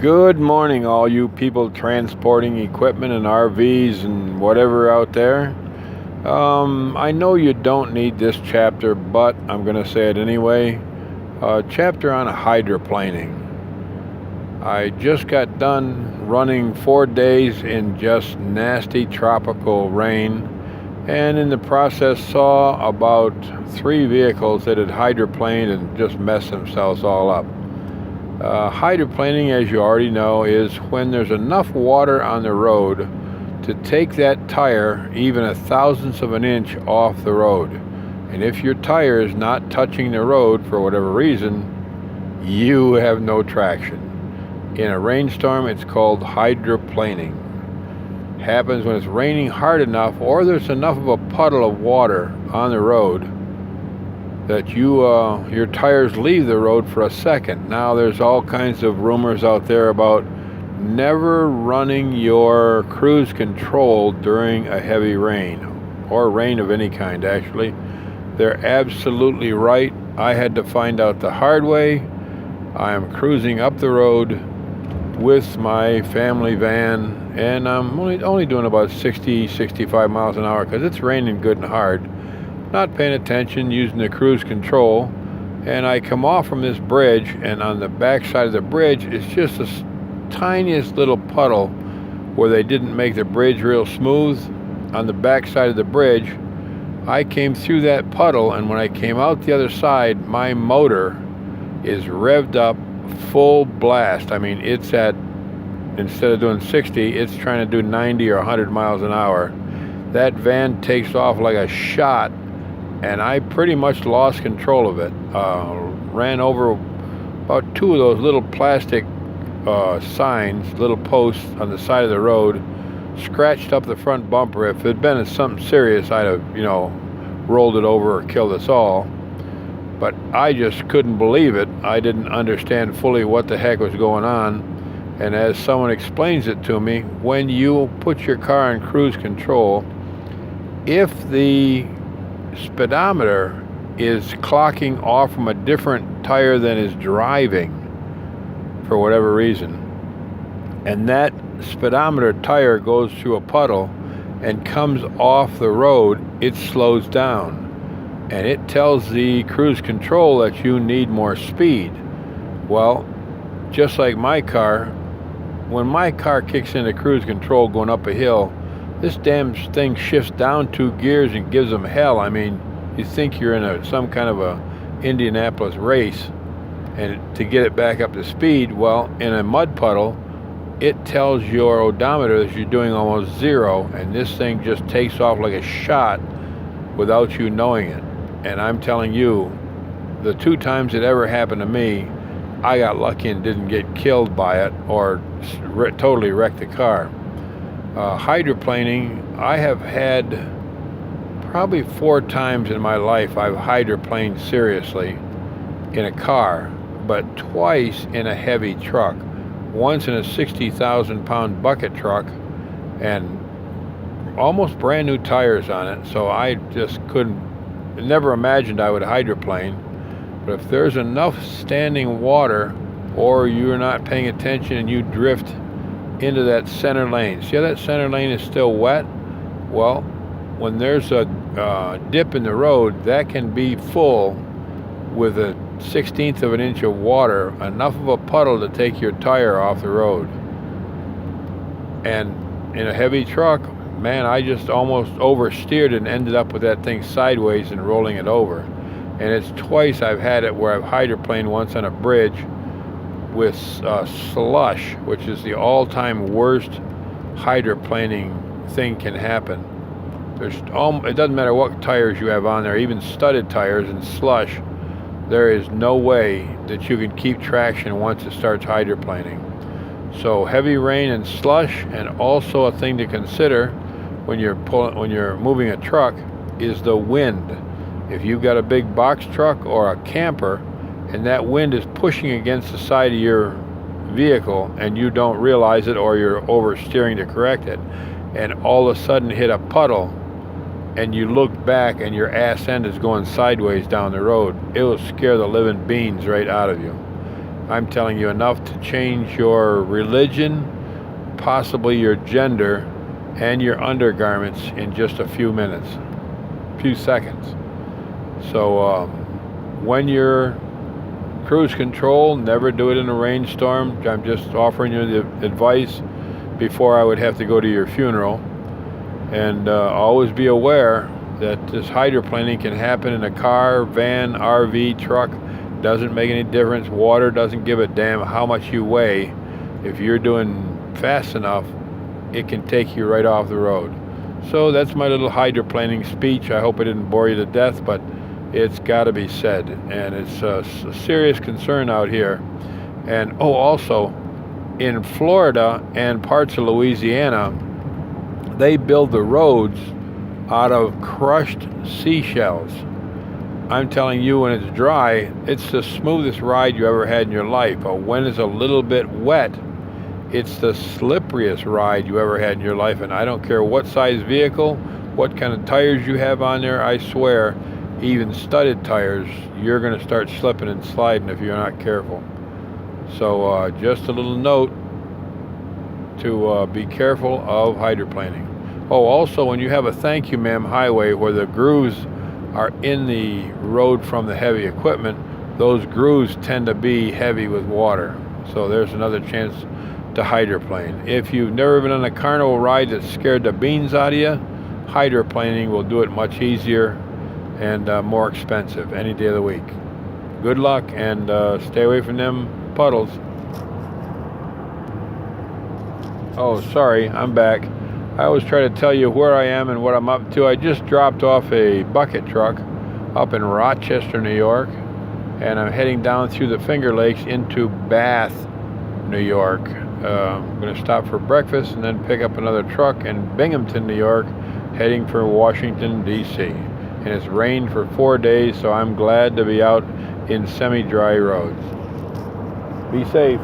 Good morning, all you people transporting equipment and RVs and whatever out there. I know you don't need this chapter, but I'm going to say it anyway. Chapter on hydroplaning. I just got done running 4 days in just nasty tropical rain, and in the process saw about 3 vehicles that had hydroplaned and just messed themselves all up. Hydroplaning, as you already know, is when there's enough water on the road to take that tire even a thousandth of an inch off the road. And if your tire is not touching the road for whatever reason, you have no traction. In a rainstorm, it's called hydroplaning. Happens when it's raining hard enough or there's enough of a puddle of water on the road that your tires leave the road for a second. Now there's all kinds of rumors out there about never running your cruise control during a heavy rain, or rain of any kind actually. They're absolutely right. I had to find out the hard way. I am cruising up the road with my family van, and I'm only doing about 65 miles an hour because it's raining good and hard. Not paying attention, using the cruise control, and I come off from this bridge, and on the back side of the bridge is just the tiniest little puddle where they didn't make the bridge real smooth. On the back side of the bridge, I came through that puddle, and when I came out the other side, my motor is revved up full blast. I mean, it's at, instead of doing 60, it's trying to do 90 or 100 miles an hour. That van takes off like a shot, and I pretty much lost control of it. Ran over about 2 of those little plastic signs, little posts on the side of the road, scratched up the front bumper. If it had been something serious, I'd have, rolled it over or killed us all. But I just couldn't believe it. I didn't understand fully what the heck was going on. And as someone explains it to me, when you put your car in cruise control, if the speedometer is clocking off from a different tire than is driving for whatever reason, and that speedometer tire goes through a puddle and comes off the road, it slows down. And it tells the cruise control that you need more speed. Well, just like my car, when my car kicks into cruise control going up a hill, this damn thing shifts down 2 gears and gives them hell. I mean, you think you're in some kind of a Indianapolis race, and to get it back up to speed, well, in a mud puddle, it tells your odometer that you're doing almost 0, and this thing just takes off like a shot without you knowing it. And I'm telling you, the 2 times it ever happened to me, I got lucky and didn't get killed by it or totally wrecked the car. Hydroplaning, I have had probably 4 times in my life I've hydroplaned seriously in a car, but twice in a heavy truck. Once in a 60,000 pound bucket truck and almost brand new tires on it, so I just never imagined I would hydroplane. But if there's enough standing water, or you're not paying attention and you drift into that center lane, see how that center lane is still wet? Well, when there's a dip in the road, that can be full with a 1/16 of an inch of water, enough of a puddle to take your tire off the road. And in a heavy truck, man, I just almost oversteered and ended up with that thing sideways and rolling it over. And it's twice I've had it where I've hydroplaned, once on a bridge with slush, which is the all-time worst hydroplaning thing can happen. It doesn't matter what tires you have on there, even studded tires and slush, there is no way that you can keep traction once it starts hydroplaning. So heavy rain and slush, and also a thing to consider when you're moving a truck, is the wind. If you've got a big box truck or a camper and that wind is pushing against the side of your vehicle and you don't realize it, or you're oversteering to correct it, and all of a sudden hit a puddle and you look back and your ass end is going sideways down the road, it will scare the living beans right out of you. I'm telling you, enough to change your religion, possibly your gender, and your undergarments in just a few minutes, few seconds. So when you're cruise control, never do it in a rainstorm. I'm just offering you the advice before I would have to go to your funeral. And always be aware that this hydroplaning can happen in a car, van, RV, truck. Doesn't make any difference. Water doesn't give a damn how much you weigh. If you're doing fast enough, it can take you right off the road. So that's my little hydroplaning speech. I hope I didn't bore you to death, but it's got to be said. And it's a serious concern out here. And also, in Florida and parts of Louisiana, they build the roads out of crushed seashells. I'm telling you, when it's dry, it's the smoothest ride you ever had in your life. But when it's a little bit wet, it's the slipperiest ride you ever had in your life. And I don't care what size vehicle, what kind of tires you have on there, I swear, even studded tires, you're going to start slipping and sliding if you're not careful. So just a little note to be careful of hydroplaning. Oh, also, when you have a thank you ma'am highway where the grooves are in the road from the heavy equipment, those grooves tend to be heavy with water. So there's another chance to hydroplane. If you've never been on a carnival ride that scared the beans out of you, hydroplaning will do it much easier and more expensive any day of the week. Good luck, and stay away from them puddles. Oh, sorry, I'm back. I always try to tell you where I am and what I'm up to. I just dropped off a bucket truck up in Rochester, New York, and I'm heading down through the Finger Lakes into Bath, New York. I'm going to stop for breakfast and then pick up another truck in Binghamton, New York, heading for Washington, D.C. And it's rained for 4 days, so I'm glad to be out in semi-dry roads. Be safe.